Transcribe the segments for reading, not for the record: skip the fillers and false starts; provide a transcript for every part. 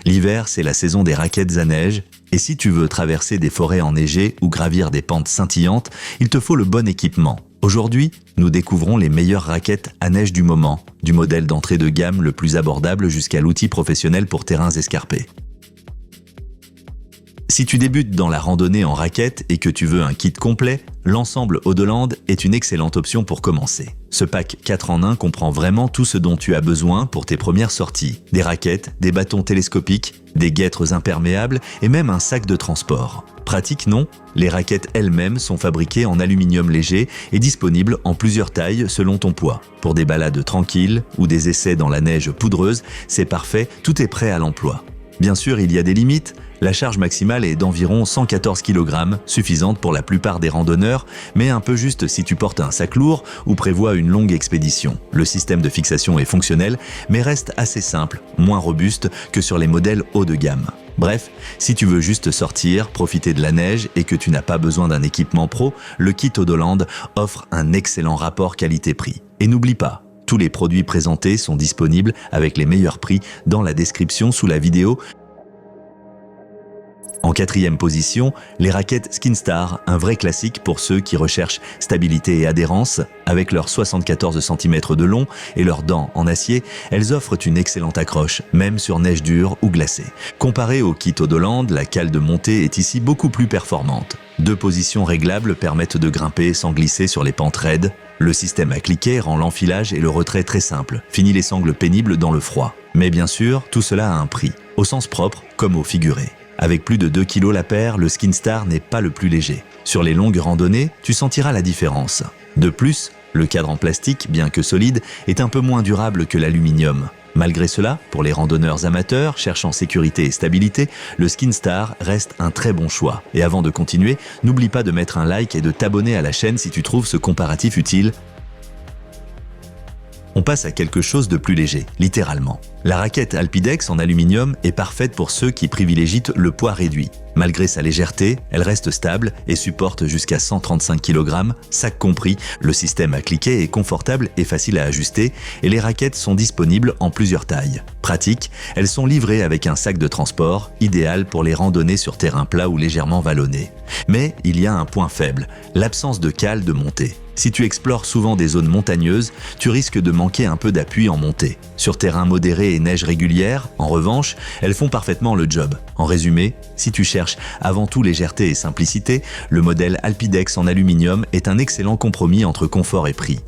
L'hiver, c'est la saison des raquettes à neige, et si tu veux traverser des forêts enneigées ou gravir des pentes scintillantes, il te faut le bon équipement. Aujourd'hui, nous découvrons les meilleures raquettes à neige du moment, du modèle d'entrée de gamme le plus abordable jusqu'à l'outil professionnel pour terrains escarpés. Si tu débutes dans la randonnée en raquettes et que tu veux un kit complet, l'ensemble Audoland est une excellente option pour commencer. Ce pack 4 en 1 comprend vraiment tout ce dont tu as besoin pour tes premières sorties. Des raquettes, des bâtons télescopiques, des guêtres imperméables et même un sac de transport. Pratique, non? Les raquettes elles-mêmes sont fabriquées en aluminium léger et disponibles en plusieurs tailles selon ton poids. Pour des balades tranquilles ou des essais dans la neige poudreuse, c'est parfait, tout est prêt à l'emploi. Bien sûr, il y a des limites. La charge maximale est d'environ 114 kg, suffisante pour la plupart des randonneurs, mais un peu juste si tu portes un sac lourd ou prévois une longue expédition. Le système de fixation est fonctionnel, mais reste assez simple, moins robuste que sur les modèles haut de gamme. Bref, si tu veux juste sortir, profiter de la neige et que tu n'as pas besoin d'un équipement pro, le kit Audoland offre un excellent rapport qualité-prix. Et n'oublie pas, tous les produits présentés sont disponibles avec les meilleurs prix dans la description sous la vidéo. En 4e position, les raquettes Skinstar, un vrai classique pour ceux qui recherchent stabilité et adhérence. Avec leurs 74 cm de long et leurs dents en acier, elles offrent une excellente accroche, même sur neige dure ou glacée. Comparé au kit Audoland, la cale de montée est ici beaucoup plus performante. 2 positions réglables permettent de grimper sans glisser sur les pentes raides. Le système à cliquer rend l'enfilage et le retrait très simple, fini les sangles pénibles dans le froid. Mais bien sûr, tout cela a un prix, au sens propre comme au figuré. Avec plus de 2 kg la paire, le Skinstar n'est pas le plus léger. Sur les longues randonnées, tu sentiras la différence. De plus, le cadre en plastique, bien que solide, est un peu moins durable que l'aluminium. Malgré cela, pour les randonneurs amateurs cherchant sécurité et stabilité, le Skinstar reste un très bon choix. Et avant de continuer, n'oublie pas de mettre un like et de t'abonner à la chaîne si tu trouves ce comparatif utile. On passe à quelque chose de plus léger, littéralement. La raquette Alpidex en aluminium est parfaite pour ceux qui privilégient le poids réduit. Malgré sa légèreté, elle reste stable et supporte jusqu'à 135 kg, sac compris. Le système à cliquer est confortable et facile à ajuster et les raquettes sont disponibles en plusieurs tailles. Pratique, elles sont livrées avec un sac de transport, idéal pour les randonnées sur terrain plat ou légèrement vallonné. Mais il y a un point faible, l'absence de cale de montée. Si tu explores souvent des zones montagneuses, tu risques de manquer un peu d'appui en montée. Sur terrain modéré et neige régulière, en revanche, elles font parfaitement le job. En résumé, si tu cherches avant tout légèreté et simplicité, le modèle Alpidex en aluminium est un excellent compromis entre confort et prix.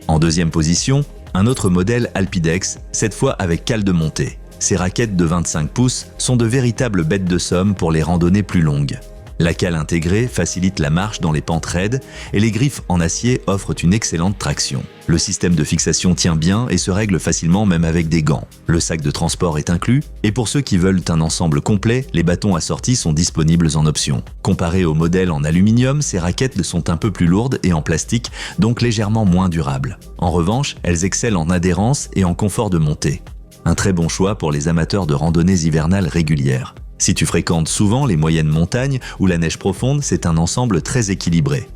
En 2e position, un autre modèle Alpidex, cette fois avec cale de montée. Ces raquettes de 25 pouces sont de véritables bêtes de somme pour les randonnées plus longues. La cale intégrée facilite la marche dans les pentes raides et les griffes en acier offrent une excellente traction. Le système de fixation tient bien et se règle facilement même avec des gants. Le sac de transport est inclus et pour ceux qui veulent un ensemble complet, les bâtons assortis sont disponibles en option. Comparé au modèle en aluminium, ces raquettes sont un peu plus lourdes et en plastique, donc légèrement moins durables. En revanche, elles excellent en adhérence et en confort de montée. Un très bon choix pour les amateurs de randonnées hivernales régulières. Si tu fréquentes souvent les moyennes montagnes ou la neige profonde, c'est un ensemble très équilibré.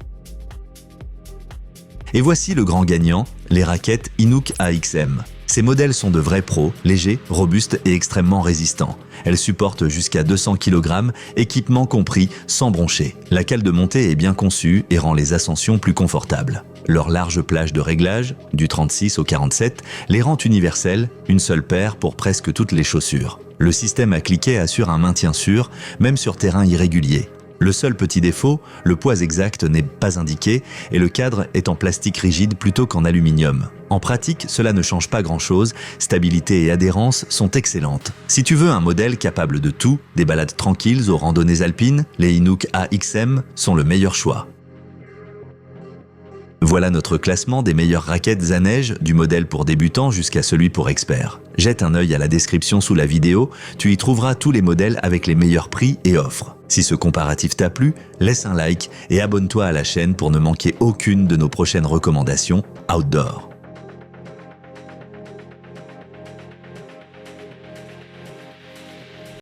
Et voici le grand gagnant, les raquettes Inuk AXM. Ces modèles sont de vrais pros, légers, robustes et extrêmement résistants. Elles supportent jusqu'à 200 kg, équipement compris, sans broncher. La cale de montée est bien conçue et rend les ascensions plus confortables. Leur large plage de réglage, du 36 au 47, les rend universelles, une seule paire pour presque toutes les chaussures. Le système à cliquer assure un maintien sûr, même sur terrain irrégulier. Le seul petit défaut, le poids exact n'est pas indiqué et le cadre est en plastique rigide plutôt qu'en aluminium. En pratique, cela ne change pas grand-chose, stabilité et adhérence sont excellentes. Si tu veux un modèle capable de tout, des balades tranquilles aux randonnées alpines, les Inuk AXM sont le meilleur choix. Voilà notre classement des meilleures raquettes à neige, du modèle pour débutants jusqu'à celui pour experts. Jette un œil à la description sous la vidéo, tu y trouveras tous les modèles avec les meilleurs prix et offres. Si ce comparatif t'a plu, laisse un like et abonne-toi à la chaîne pour ne manquer aucune de nos prochaines recommandations outdoor.